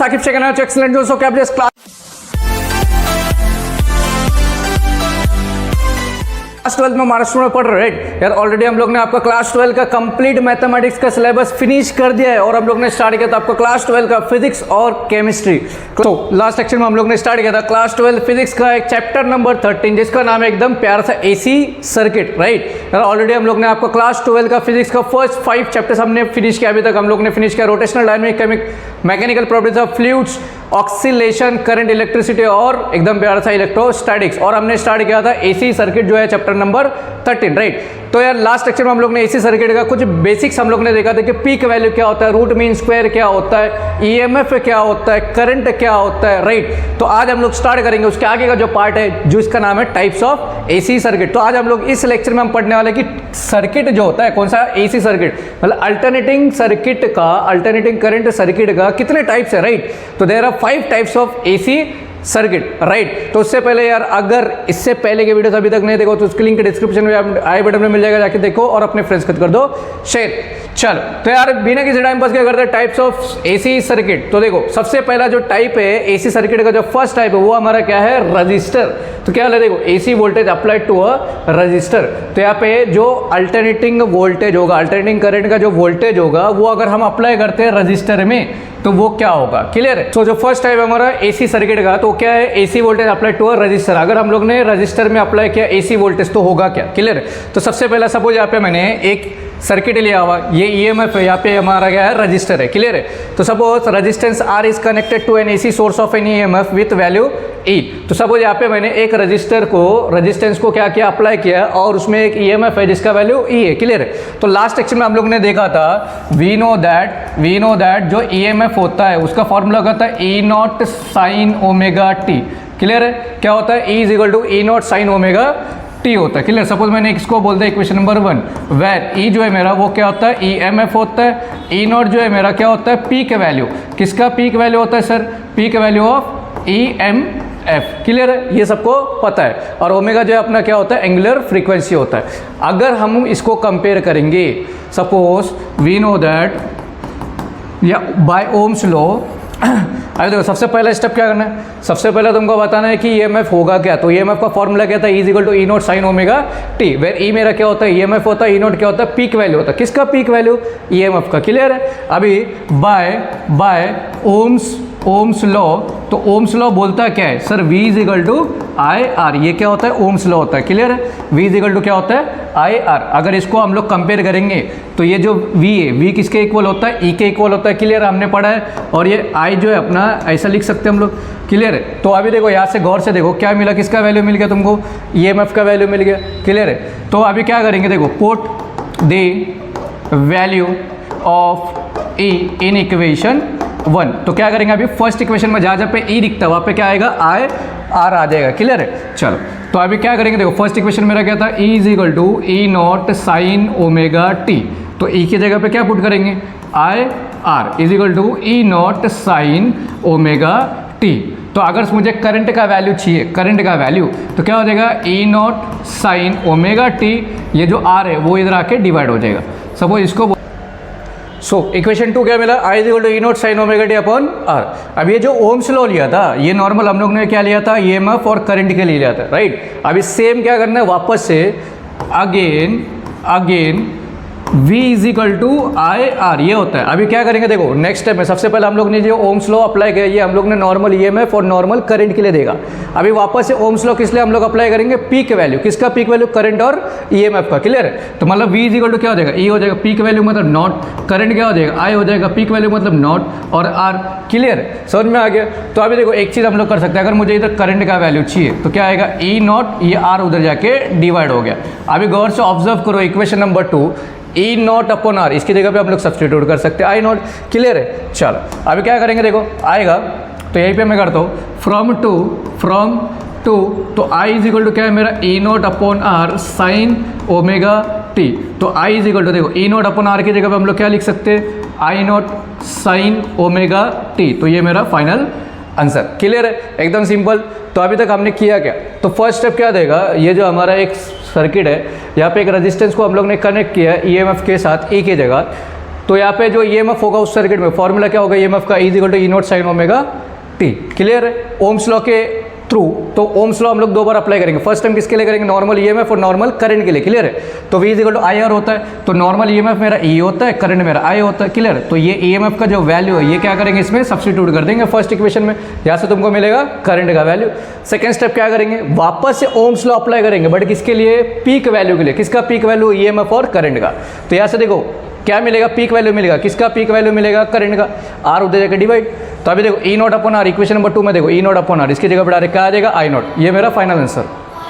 Saqib शेखना excellent दोस्तों क्या class 12 में महाराष्ट्र में पढ़ रहे हैं यार। ऑलरेडी हम लोग ने आपका क्लास 12 का कंप्लीट मैथमेटिक्स का सिलेबस फिनिश कर दिया है और हम लोग ने स्टार्ट किया था आपका क्लास 12 का फिजिक्स और केमिस्ट्री। तो लास्ट सेक्शन में हम लोग ने स्टार्ट किया था क्लास 12 फिजिक्स का एक चैप्टर नंबर 13 जिसका नाम है एकदम प्यारा सा एसी सर्किट, राइट यार। ऑलरेडी हम लोग ने आपका क्लास 12 का फिजिक्स का फर्स्ट 5 चैप्टर्स हमने फिनिश किया। अभी तक हम लोग ने फिनिश किया rotational dynamic, mechanical properties of fluids, oscillation, current, electricity और एकदम प्यारा सा इलेक्ट्रोस्टैटिक्स। और हमने स्टार्ट किया था एसी सर्किट जो है चैप्टर नंबर 13, राइट। तो यार लास्ट लेक्चर में हम लोग ने एसी सर्किट का कुछ बेसिक्स हम लोग ने देखा था कि पीक वैल्यू क्या होता है, रूट मीन स्क्वायर क्या होता है, ईएमएफ क्या होता है, करंट क्या होता है, राइट। तो आज हम लोग स्टार्ट करेंगे उसके आगे का जो पार्ट है जो इसका नाम है टाइप्स ऑफ एसी सर्किट। तो आज हम लोग इस लेक्चर में हम पढ़ने वाले कि सर्किट जो होता है कौन सा एसी सर्किट मतलब अल्टरनेटिंग सर्किट का, अल्टरनेटिंग करंट सर्किट का कितने टाइप्स है, राइट। तो there are 5 types of AC circuit, right. तो उससे पहले यार अगर इससे पहले के वीडियोस अभी तक नहीं देखो तो उसकी लिंक डिस्क्रिप्शन में आई बटन में मिल जाएगा, जाके देखो और अपने फ्रेंड्स को कर दो शेयर। चलो तो यार बिना किसी टाइम पास क्या करते हैं टाइप्स ऑफ एसी सर्किट। तो देखो सबसे पहला जो टाइप है एसी सर्किट का, जो फर्स्ट टाइप है वो हमारा क्या है, रजिस्टर। तो क्या है देखो AC voltage applied to a resistor. तो यहाँ पे जो अल्टरनेटिंग वोल्टेज होगा, अल्टरनेटिंग करंट का जो वोल्टेज होगा वो अगर हम अप्लाई करते हैं रजिस्टर में तो वो क्या होगा, क्लियर है। तो जो फर्स्ट टाइप है हमारा एसी सर्किट का तो क्या है, AC voltage apply to a resistor. अगर हम लोग ने रजिस्टर में अप्लाई किया एसी वोल्टेज तो होगा क्या, क्लियर है। तो सबसे पहला सपोज यहाँ पे मैंने एक सर्किट लिया हुआ, ये ईएमएफ है, यहाँ पे हमारा क्या है रजिस्टर है, क्लियर है। तो suppose resistance R is connected to an AC source of an EMF with value E. तो सपोज यहाँ पे मैंने एक रेजिस्टेंस को क्या किया, अप्लाई किया और उसमें एक ईएमएफ है जिसका वैल्यू ई है, क्लियर है। तो लास्ट सेक्शन में हम लोग ने देखा था वी नो दैट जो ईएमएफ होता है उसका फॉर्मूला होता है E naught sine omega T, clear है। क्या होता है, E is equal to E naught sine omega T होता है, क्लियर। सपोज मैंने इसको बोल दिया इक्वेशन नंबर 1 वेर ई जो है मेरा वो क्या होता है, ईएमएफ होता है, ई नॉट जो है मेरा क्या होता है, पीक वैल्यू। किसका पीक वैल्यू होता है sir, peak value of EMF, clear है, ये सबको पता है। और ओमेगा जो है अपना क्या होता है, एंगुलर फ्रीक्वेंसी होता है। अगर हम इसको कंपेयर करेंगे सपोज वी नो दैट या बाय ओम्स लॉ। अरे देखो सबसे पहला स्टेप क्या करना है, सबसे पहले तुमको बताना है कि ईएमएफ होगा क्या। तो ईएमएफ का फॉर्मूला क्या था, E is equal to E naught sine omega T, where E मेरा क्या होता है, ईएमएफ होता है, ई नॉट क्या होता है, पीक वैल्यू होता है। किसका पीक वैल्यू, ईएमएफ का, क्लियर है। अभी बाय ओम्स लॉ, तो ओम्स लॉ बोलता क्या है sir, V is equal to I R. ये क्या होता है, ओम्स लॉ होता है, क्लियर है। V इज इक्वल टू क्या होता है, आई आर। अगर इसको हम लोग कंपेयर करेंगे तो ये जो V है, V किसके इक्वल होता है, E के इक्वल होता है, क्लियर हमने पढ़ा है। और ये I जो है अपना ऐसा लिख सकते हैं हम लोग, क्लियर है। तो अभी देखो यहाँ से गौर से देखो क्या मिला, किसका वैल्यू मिल गया तुमको, EMF का वैल्यू मिल गया, क्लियर है। तो अभी क्या करेंगे, देखो put the value of E in equation 1। तो क्या करेंगे अभी फर्स्ट इक्वेशन में जहाँ पे ई दिखता है वहाँ पे क्या आएगा, आई आर आ जाएगा, क्लियर है। चलो तो अभी क्या करेंगे, देखो फर्स्ट इक्वेशन मेरा क्या था, E is equal to E naught sine omega T. तो ई की जगह पे क्या पुट करेंगे, I R is equal to E naught sine omega T. तो अगर मुझे करंट का वैल्यू चाहिए, करंट का वैल्यू, तो क्या हो जाएगा, ई नॉट साइन ओमेगा टी, ये जो आर है वो इधर आके डिवाइड हो जाएगा। सपोज इसको सो इक्वेशन 2 क्या मिला, I is equal to E naught sine omega T upon R. अब ये जो ओम्स लॉ लिया था ये नॉर्मल हम लोग ने क्या लिया था, ईएमएफ और करंट के लिए लिया था, राइट। अभी सेम क्या करना है, वापस से again V is equal to I R, ये होता है। अभी क्या करेंगे, देखो नेक्स्ट स्टेप में सबसे पहले हम लोग ने जो ओम्स लॉ अप्लाई किया ये हम लोग ने नॉर्मल ईएमएफ और नॉर्मल करंट के लिए देगा। अभी वापस से ओम्स लॉ किस लिए हम लोग अप्लाई करेंगे, पीक वैल्यू। किसका पीक वैल्यू, करंट और ईएमएफ का, क्लियर है। तो मतलब V इज इक्वल टू क्या हो जाएगा, E हो जाएगा पीक वैल्यू मतलब नॉट, करंट क्या हो जाएगा, I हो जाएगा पीक वैल्यू मतलब नॉट, और R, क्लियर है, समझ में आ गया। तो अभी देखो एक चीज़ हम लोग कर सकते हैं, अगर मुझे इधर करंट का वैल्यू चाहिए तो क्या आएगा, E नॉट, ये R उधर जाके डिवाइड हो गया। अभी गौर से ऑब्जर्व करो equation number 2, E naught upon R, इसकी जगह पे हम लोग सब्सटीट्यूट कर सकते हैं आई नॉट, क्लियर है। चलो अभी क्या करेंगे, देखो आएगा तो यहीं पे मैं करता हूँ फ्रॉम टू, तो आई इज इक्वल टू क्या है मेरा, E naught upon R sine omega T. तो आई इज इक्वल टू देखो ई नॉट अपॉन आर की जगह पे हम लोग क्या लिख सकते हैं, आई नॉट साइन ओमेगा टी। तो ये मेरा फाइनल आंसर, क्लियर है, एकदम सिंपल। तो अभी तक हमने किया क्या, तो फर्स्ट स्टेप क्या देगा, ये जो हमारा एक सर्किट है यहाँ पे एक रेजिस्टेंस को हम लोग ने कनेक्ट किया ईएमएफ के साथ, ई की जगह। तो यहाँ पे जो EMF होगा उस सर्किट में फॉर्मूला क्या होगा EMF का, is equal to E naught sine omega T. Clear है? ओम्स लॉ के थ्रू, तो ओम्स लॉ हम लोग दो बार अप्लाई करेंगे। फर्स्ट टाइम किसके लिए करेंगे, नॉर्मल EMF और नॉर्मल करंट के लिए। क्लियर है? तो V is equal to I R होता है, तो नॉर्मल EMF मेरा E होता है, करंट मेरा I होता है। क्लियर? तो ये EMF का जो वैल्यू है ये क्या करेंगे, इसमें सब्स्टिट्यूट कर देंगे फर्स्ट इक्वेशन में, यहाँ से तुमको मिलेगा करंट का वैल्यू। सेकेंड स्टेप क्या करेंगे, वापस से ओम्स लॉ अप्लाई करेंगे, बट किसके लिए, पीक वैल्यू के लिए। किसका पीक वैल्यू, EMF और करंट का। तो यहाँ से देखो क्या मिलेगा, पीक वैल्यू मिलेगा। किसका पीक वैल्यू मिलेगा, करंट का। आर उधर जाकर डिवाइड, तो अभी देखो E naught upon R, equation number 2 में देखो ई नॉट अपॉन आर, इसकी जगह पर डायरेक्ट क्या आ जाएगा, आई नॉट। ये मेरा फाइनल आंसर।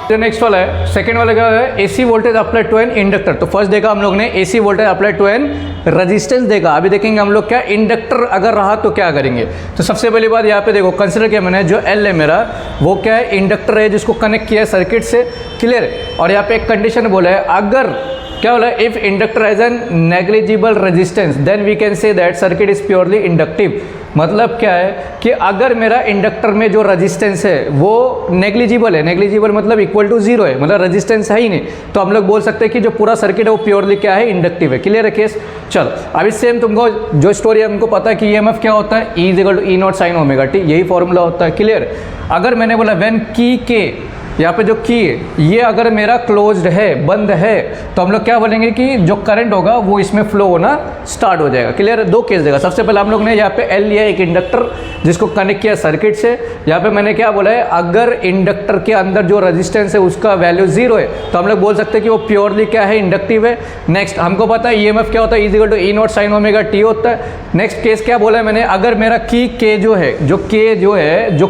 तो नेक्स्ट वाला है, सेकंड वाला क्या है, AC voltage apply to an inductor. तो फर्स्ट देखा हम लोग ने AC voltage apply to an resistance देखा। अभी देखेंगे हम लोग क्या इंडक्टर अगर रहा तो क्या करेंगे। तो सबसे पहली बात यहाँ पे देखो कंसिडर किया मैंने, जो एल है मेरा वो क्या है, इंडक्टर है जिसको कनेक्ट किया है सर्किट से। क्लियर? और यहाँ पे एक कंडीशन बोला है, अगर क्या बोला, if inductor has an negligible resistance then we can say that circuit is purely inductive. मतलब क्या है कि अगर मेरा इंडक्टर में जो रेजिस्टेंस है वो नेग्लिजिबल है, नेग्लिजिबल मतलब इक्वल टू जीरो है, मतलब रेजिस्टेंस है ही नहीं, तो हम लोग बोल सकते हैं कि जो पूरा सर्किट है वो प्योरली क्या है, इंडक्टिव है। क्लियर है केस? चलो अभी सेम तुमको जो स्टोरी है हमको पता है कि EMF क्या होता है, E is equal to E naught sine omega T, यही फॉर्मूला होता है। क्लियर? अगर मैंने बोला व्हेन की के, यहाँ पे जो की है ये अगर मेरा क्लोज्ड है, बंद है, तो हम लोग क्या बोलेंगे कि जो करंट होगा वो इसमें फ्लो होना स्टार्ट हो जाएगा। क्लियर है? दो केस देगा। सबसे पहले हम लोग ने यहाँ पे एल लिया एक इंडक्टर जिसको कनेक्ट किया सर्किट से। यहाँ पे मैंने क्या बोला है, अगर इंडक्टर के अंदर जो रेजिस्टेंस है उसका वैल्यू जीरो है तो हम लोग बोल सकते हैं कि वो प्योरली क्या है, इंडक्टिव है। नेक्स्ट हमको पता है EMF क्या होता है, is equal to E naught sine omega T होता है। नेक्स्ट केस क्या बोला है मैंने, अगर मेरा की के जो है, जो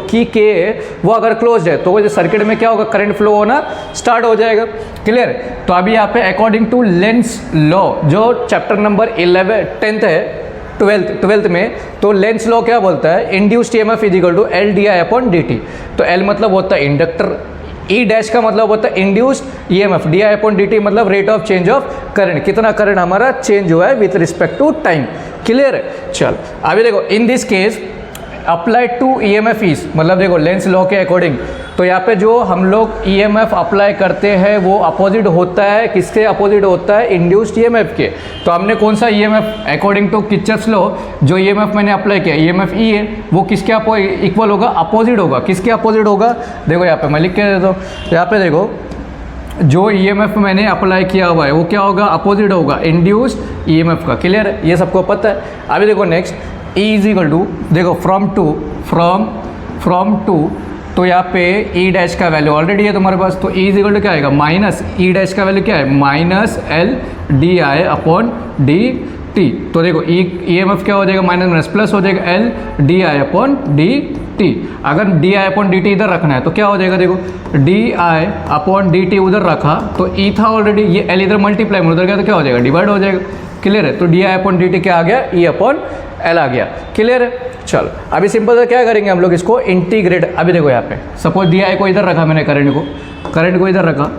की के है वो अगर क्लोज है तो वो सर्किट में क्या होगा, करंट फ्लो होना स्टार्ट हो जाएगा। क्लियर? तो अभी यहाँ पे अकॉर्डिंग टू लेंस लॉ, जो चैप्टर नंबर 10th है 12th में, तो लेंस लॉ क्या बोलता है, induced EMF is equal to L D I upon D T. तो एल मतलब होता है इंडक्टर, ई डैश का मतलब होता है induced EMF, D I upon D T मतलब rate of change of current, कितना करंट हमारा चेंज हुआ है with respect to time. Clear है? चल अभी देखो in this case applied to EMF is, मतलब देखो लेंस लॉ के अकॉर्डिंग, तो यहाँ पे जो हम लोग EMF अप्लाई करते हैं वो अपोजिट होता है, किसके अपोजिट होता है, इंड्यूस्ड EMF के। तो हमने कौन सा EMF according to Kirchhoff's law, जो EMF मैंने अप्लाई किया EMF E है, वो किसके इक्वल होगा, अपोजिट होगा। किसके अपोजिट होगा, देखो यहाँ पे मैं लिख के देता हूँ, यहाँ पे देखो जो EMF मैंने अप्लाई किया हुआ है वो क्या होगा, अपोजिट होगा इंड्यूस्ड EMF का। क्लियर है? ये सबको पता है। अभी देखो next E is equal to, देखो फ्रॉम टू, तो यहाँ पे E डैश का वैल्यू ऑलरेडी है तुम्हारे पास, तो E इज इक्वल टू क्या आएगा, माइनस E डैश का वैल्यू क्या है, minus L D I upon D T. तो देखो EMF क्या हो जाएगा, माइनस माइनस प्लस हो जाएगा L D I upon D T. अगर D I upon D T इधर रखना है तो क्या हो जाएगा, देखो D I upon D T उधर रखा तो E था ऑलरेडी, ये एल इधर मल्टीप्लाई में उधर गया तो क्या हो जाएगा, डिवाइड हो जाएगा। क्लियर है? तो D I upon D T क्या आ गया, E अपॉन एल आ गया। क्लियर है? चलो अभी सिंपल से क्या करेंगे हम लोग, इसको इंटीग्रेट। अभी देखो यहाँ पे सपोज डी आई को इधर रखा मैंने, करंट को इधर रखा,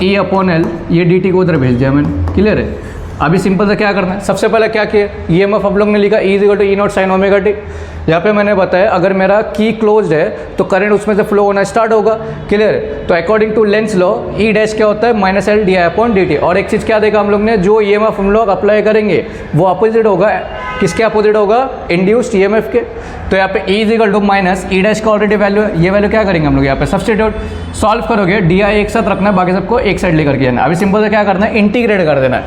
E अपॉन एल, ये डी टी को उधर भेज दिया मैंने। क्लियर है? अभी सिंपल से क्या करना है, सबसे पहले क्या किया, EMF हम लोग ने लिखा E is equal to E naught sine omega T. यहाँ पे मैंने बताया अगर मेरा की क्लोज्ड है तो करंट उसमें से फ्लो होना स्टार्ट होगा। क्लियर है? तो according to Lenz law E dash क्या होता है, minus L D I upon D T. और एक चीज़ क्या देखा हम लोग ने, जो EMF हम लोग अप्लाई करेंगे वो अपोजिट होगा, किसके अपोजिट होगा, इंड्यूस्ड EMF के। तो यहाँ पे E is equal to minus E dash का ऑलरेडी वैल्यू है, ये वैल्यू क्या करेंगे हम लोग यहाँ पे सब्स्टिट्यूट, सॉल्व करोगे, डी आई एक साथ रखना है, बाकी सबको एक साइड लेकर के आना। अभी सिंपल से क्या करना है, इंटीग्रेट कर देना है,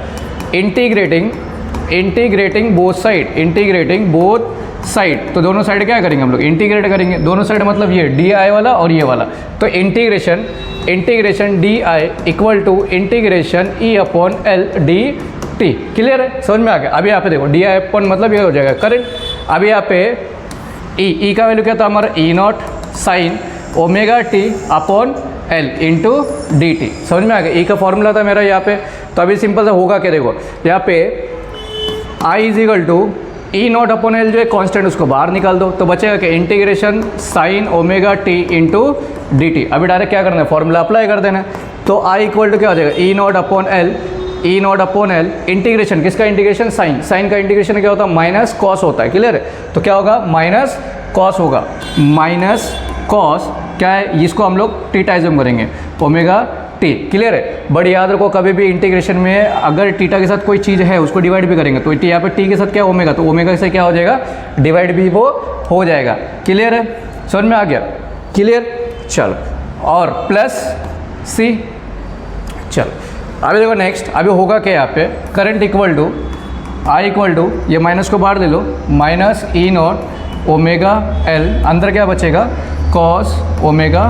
इंटीग्रेटिंग बोथ साइड। तो दोनों साइड क्या करेंगे हम लोग, इंटीग्रेट करेंगे। दोनों साइड मतलब ये डी आई वाला और ये वाला, तो integration D I equal to integration E upon L D T. Clear है? समझ में आ गया? अभी यहाँ पे देखो डी आई अपॉन मतलब ये हो जाएगा करंट। अभी यहाँ पे E का वैल्यू क्या था हमारा, E not sine omega T upon L into D T. समझ में आ गया? E का फॉर्मूला था मेरा यहाँ पे। तो अभी सिंपल सा होगा क्या, देखो यहाँ पे I is equal to E naught upon L जो है कॉन्स्टेंट, उसको बाहर निकाल दो तो बचेगा कि integration sign omega T into D T. अभी डायरेक्ट क्या करना है, फॉर्मूला अप्लाई कर देना है। तो I इक्वल टू क्या हो जाएगा, E naught upon L integration, किसका इंटीग्रेशन, साइन का इंटीग्रेशन क्या होता है, माइनस कॉस होता है। क्लियर है? तो क्या होगा, माइनस कॉस होगा, माइनस कॉस क्या है, इसको हम लोग टी टाइज्म करेंगे, ओमेगा टी। क्लियर है? बट याद रखो कभी भी इंटीग्रेशन में अगर टीटा के साथ कोई चीज़ है उसको डिवाइड भी करेंगे तो यहाँ पे टी के साथ क्या ओमेगा, तो ओमेगा से क्या हो जाएगा डिवाइड भी वो हो जाएगा। क्लियर है? समझ में आ गया? क्लियर? चलो, और प्लस सी। चलो अभी देखो नेक्स्ट, अभी होगा क्या यहाँ पे, current equal to I equal to, ये माइनस को बाहर ले लो, minus E naught omega L, अंदर क्या बचेगा कॉस ओमेगा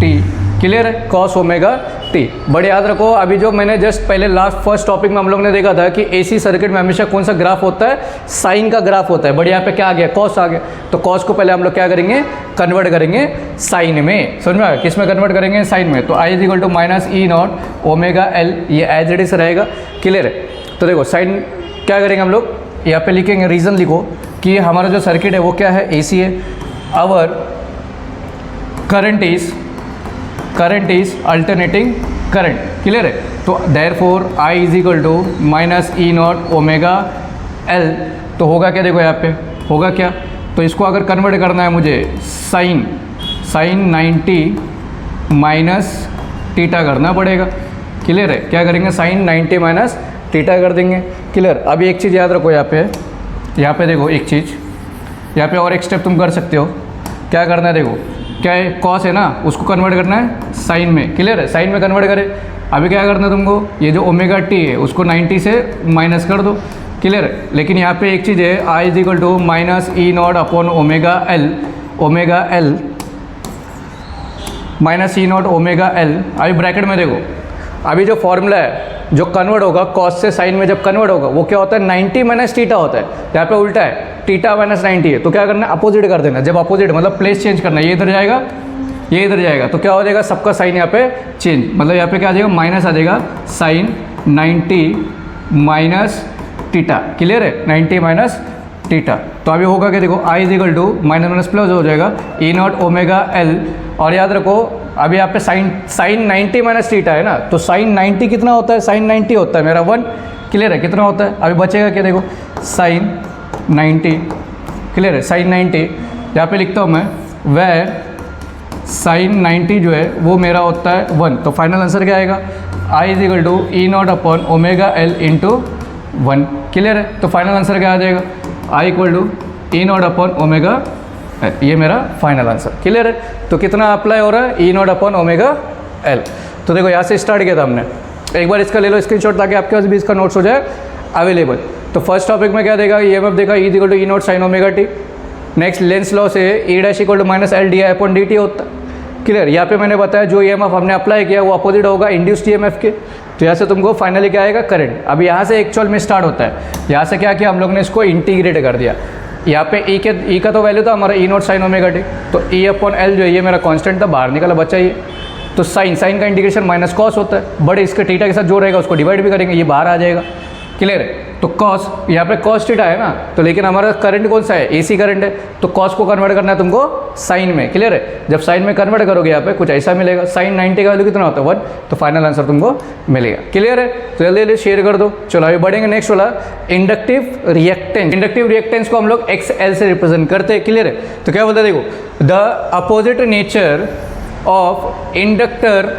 टी। क्लियर है? Cos omega T. बड़े याद रखो अभी जो मैंने जस्ट पहले लास्ट फर्स्ट टॉपिक में हम लोग ने देखा था कि एसी सर्किट में हमेशा कौन सा ग्राफ होता है, साइन का ग्राफ होता है। बड़े यहाँ पे क्या आ गया, कॉस आ गया, तो कॉस को पहले हम लोग क्या करेंगे, कन्वर्ट करेंगे साइन में। समझ में आ गया? किस में कन्वर्ट करेंगे, साइन में। तो I is equal to minus E naught omega L, ये एज इट इज रहेगा। क्लियर है? तो देखो साइन क्या करेंगे हम लोग, यहाँ पे लिखेंगे, रीज़न लिखो कि हमारा जो सर्किट है वो क्या है, एसी है। Our current is alternating current. Clear है? तो therefore I is equal to minus E naught omega L, तो होगा क्या, देखो यहाँ पे होगा क्या, तो इसको अगर कन्वर्ट करना है मुझे साइन 90 माइनस टीटा करना पड़ेगा। क्लियर है? क्या करेंगे, साइन 90 माइनस टीटा कर देंगे। क्लियर? अभी एक चीज़ याद रखो, यहाँ पे देखो एक चीज़, यहाँ पे और एक स्टेप तुम कर सकते हो। क्या करना है, देखो क्या है, कॉस है ना, उसको कन्वर्ट करना है साइन में। क्लियर है? साइन में कन्वर्ट करें। अभी क्या करना है तुमको, ये जो ओमेगा टी है उसको 90 से माइनस कर दो। क्लियर है? लेकिन यहाँ पे एक चीज़ है, I is equal to minus E naught upon omega L minus E naught omega L. अभी ब्रैकेट में देखो, अभी जो फॉर्मूला है जो कन्वर्ट होगा कॉस से साइन में, जब कन्वर्ट होगा वो क्या होता है, 90 माइनस टीटा होता है। यहाँ पे उल्टा है, टीटा माइनस 90 है, तो क्या करना है, अपोजिट कर देना। जब अपोजिट मतलब प्लेस चेंज करना है, ये इधर जाएगा, ये इधर जाएगा, तो क्या हो जाएगा, सबका साइन यहाँ पे चेंज, मतलब यहाँ पे क्या आ जाएगा, माइनस आ जाएगा, साइन 90 माइनस टीटा। क्लियर है? 90 माइनस टीटा। तो अभी होगा क्या, देखो I is equal to minus minus plus हो जाएगा ई नॉट ओमेगा एल। और याद रखो अभी यहाँ पे साइन 90 माइनस टीटा है ना, तो साइन 90 कितना होता है, साइन 90 होता है मेरा 1। क्लियर है? कितना होता है, अभी बचेगा क्या, देखो साइन 90। क्लियर है? साइन 90 यहाँ पे लिखता हूँ मैं, वह साइन 90 जो है वो मेरा होता है 1। तो फाइनल आंसर क्या आएगा, I is equal to E naught upon omega L into 1। Clear है? तो फाइनल आंसर क्या आ जाएगा, I equal to E naught upon omega, ये मेरा फाइनल आंसर। क्लियर है? तो कितना अप्लाई हो रहा है, E naught upon omega L. तो देखो यहाँ से स्टार्ट किया था हमने, एक बार इसका ले लो स्क्रीनशॉट ताकि आपके पास भी इसका नोट्स हो जाए अवेलेबल। तो फर्स्ट टॉपिक में क्या देगा, ईएमएफ देखा E equal to E naught sine omega T. Next Lenz law से E dash equal to minus L D I upon D T होता है। क्लियर? यहाँ पे मैंने बताया जो ईएमएफ हमने अप्लाई किया वो अपोजिट होगा इंड्यूस्ड ईएमएफ के। तो यहाँ से तुमको फाइनली क्या आएगा, करंट। अब यहाँ से एक्चुअल में स्टार्ट होता है, यहाँ से क्या किया हम लोग ने, इसको इंटीग्रेट कर दिया। यहाँ पे ई का तो वैल्यू था हमारा ई नॉट साइन ओमेगा टी, तो ई अपॉन एल जो है ये मेरा कांस्टेंट था, बाहर निकला बच्चा ये। तो साइन का इंटीग्रेशन माइनस कॉस होता है, बड़े इसके टीटा के साथ जो रहेगा उसको डिवाइड भी करेंगे, ये बाहर आ जाएगा। क्लियर है? तो कॉस, यहाँ पे कॉस टीटा है ना, तो लेकिन हमारा करंट कौन सा है, एसी करंट है, तो कॉस को कन्वर्ट करना है तुमको साइन में। क्लियर है? जब साइन में कन्वर्ट करोगे यहाँ पे कुछ ऐसा मिलेगा, साइन 90 का वैल्यू कितना होता है 1, तो फाइनल आंसर तुमको मिलेगा। क्लियर है? तो जल्दी जल्दी शेयर कर दो। चलो अभी बढ़ेंगे नेक्स्ट वाला, इंडक्टिव रिएक्टेंस। इंडक्टिव रिएक्टेंस को हम लोग XL से रिप्रेजेंट करते हैं। क्लियर है? तो क्या बोलते हैं, देखो the opposite nature of inductor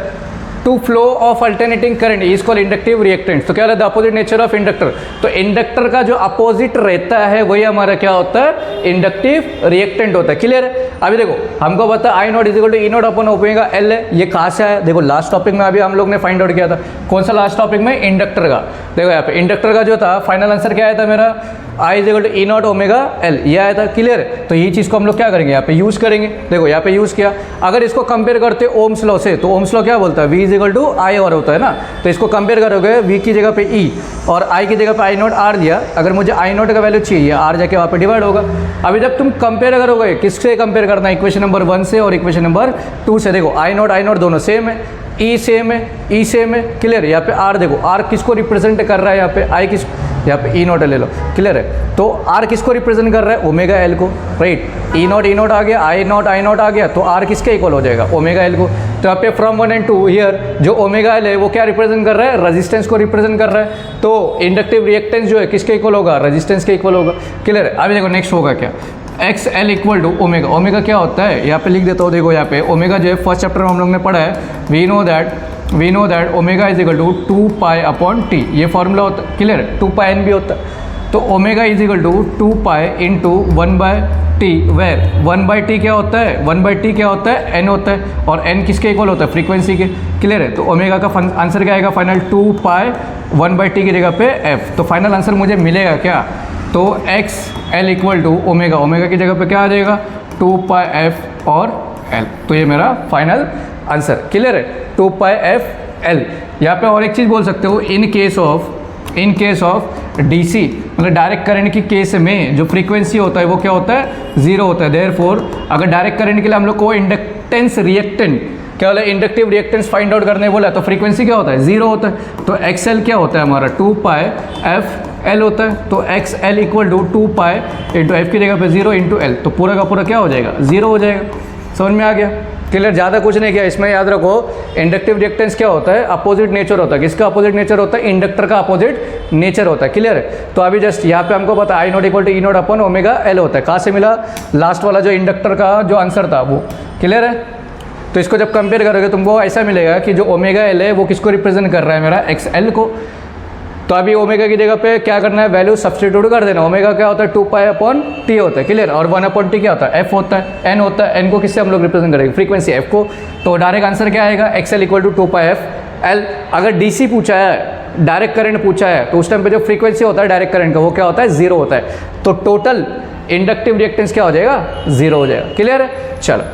to flow of alternating current is called inductive reactance. तो क्या रहता है, अपोजिट नेचर ऑफ इंडक्टर, तो इंडक्टर का जो अपोजिट रहता है वही हमारा क्या होता है, इंडक्टिव रिएक्टेंट होता है। क्लियर है? अभी देखो हमको पता है I naught is equal to E naught upon omega L है, ये कहाँ से आया, देखो लास्ट टॉपिक में अभी हम लोग ने फाइंड आउट किया था। कौन सा लास्ट टॉपिक में, इंडक्टर का। देखो यहाँ पे इंडक्टर का जो था फाइनल आंसर क्या आया था मेरा, I is equal to E naught omega L, ये आया था। क्लियर है? तो ये चीज़ को हम लोग क्या करेंगे, यहाँ पे यूज़ करेंगे। देखो यहाँ पे यूज़ किया, अगर इसको कंपेयर करते ओम्स लॉ से, तो ओम्स लॉ क्या बोलता है, वी इज इक्वल टू आई और होता है ना, तो इसको कंपेयर करोगे, वी की जगह पे ई और आई की जगह पे आई नॉट आर दिया, अगर मुझे आई नॉट का वैल्यू चाहिए, आर जाके वहाँ पे डिवाइड होगा। अभी जब तुम कंपेयर करोगे, किससे कंपेयर करना है, इक्वेशन नंबर 1 से और इक्वेशन नंबर 2 से। देखो आई नॉट दोनों सेम है, ई सेम है, ई सेम है। क्लियर? यहाँ पे आर देखो, आर किसको रिप्रेजेंट कर रहा है, यहाँ पे आई किस, यहाँ पे ई नॉट ले लो। क्लियर है? तो आर किसको रिप्रेजेंट कर रहा है, ओमेगा एल को। राइट? ई नॉट आ गया, आई नॉट आ गया, तो आर किसके इक्वल हो जाएगा, ओमेगा एल को। तो यहाँ पे फ्रॉम 1 and 2 हियर जो ओमेगा एल है वो क्या रिप्रेजेंट कर रहा है, रेजिस्टेंस को रिप्रेजेंट कर रहा है। तो इंडक्टिव रिएक्टेंस जो है किसके इक्वल होगा, रेजिस्टेंस के इक्वल होगा। क्लियर है? अभी देखो नेक्स्ट होगा क्या, X L equal to omega. Omega क्या होता है, यहाँ पे लिख देता हूँ, देखो यहाँ पे ओमेगा जो है फर्स्ट चैप्टर में हम लोग ने पढ़ा है, we know that omega is equal to 2 pi upon T, ये फॉर्मूला होता है, क्लियर है, 2 पाई एन भी होता है, तो omega is equal to 2 pi into 1 by T, where 1 by T क्या होता है, 1 बाई टी क्या होता है, एन होता है, और एन किसके इक्वल होता है, फ्रीक्वेंसी के, क्लियर है। तो ओमेगा का आंसर क्या आएगा फाइनल, 2 पाई 1 बाई टी की जगह पे एफ, तो फाइनल आंसर मुझे मिलेगा क्या, तो X L equal to omega, omega की जगह पे क्या आ जाएगा 2 पाई एफ और एल, तो ये मेरा फाइनल आंसर, क्लियर है, 2 पाई एफ एल। यहाँ पे और एक चीज़ बोल सकते हो, इन केस ऑफ डीसी मतलब डायरेक्ट करंट की केस में जो फ्रीक्वेंसी होता है वो क्या होता है, जीरो होता है। देयरफॉर अगर डायरेक्ट करंट के लिए हम लोग को इंडक्टेंस रिएक्टेंट क्या बोला, इंडक्टिव रिएक्टेंस फाइंड आउट करने बोला, तो फ्रीक्वेंसी क्या होता है, जीरो होता है, तो एक्सएल क्या होता है हमारा 2 पाई एफ एल होता है, तो X L equal to 2 pi into F की जगह पे 0 इंटू एल, तो पूरा का पूरा क्या हो जाएगा, जीरो हो जाएगा। समझ में आ गया, क्लियर, ज़्यादा कुछ नहीं किया इसमें। याद रखो इंडक्टिव रिएक्टेंस क्या होता है, अपोजिट नेचर होता है, किसका अपोजिट नेचर होता है, इंडक्टर का अपोजिट नेचर होता है, क्लियर है। तो अभी जस्ट यहाँ पे हमको पता I naught equal to E naught upon omega L होता है, कहाँ से मिला, लास्ट वाला जो इंडक्टर का जो आंसर था वो, क्लियर है। तो इसको जब कंपेयर करोगे तुमको ऐसा मिलेगा कि जो ओमेगा एल है वो किसको रिप्रेजेंट कर रहा है, मेरा एक्स एल को। तो अभी ओमेगा की जगह पे क्या करना है, वैल्यू सब्सटीट्यूट कर देना। ओमेगा क्या होता है 2 पाई अपॉन टी होता है, क्लियर, और 1 अपॉन टी क्या होता है, एफ होता है, एन होता है, एन को किससे हम लोग रिप्रेजेंट करेंगे, फ्रीक्वेंसी एफ को। तो डायरेक्ट आंसर क्या आएगा, X L equal to 2 pi F L. अगर डीसी पूछा है, डायरेक्ट करंट पूछा है, तो उस टाइम पे जो फ्रीक्वेंसी होता है डायरेक्ट करंट का वो क्या होता है, जीरो होता है, तो टोटल इंडक्टिव रिएक्टेंस क्या हो जाएगा, जीरो हो जाएगा, क्लियर है। चलो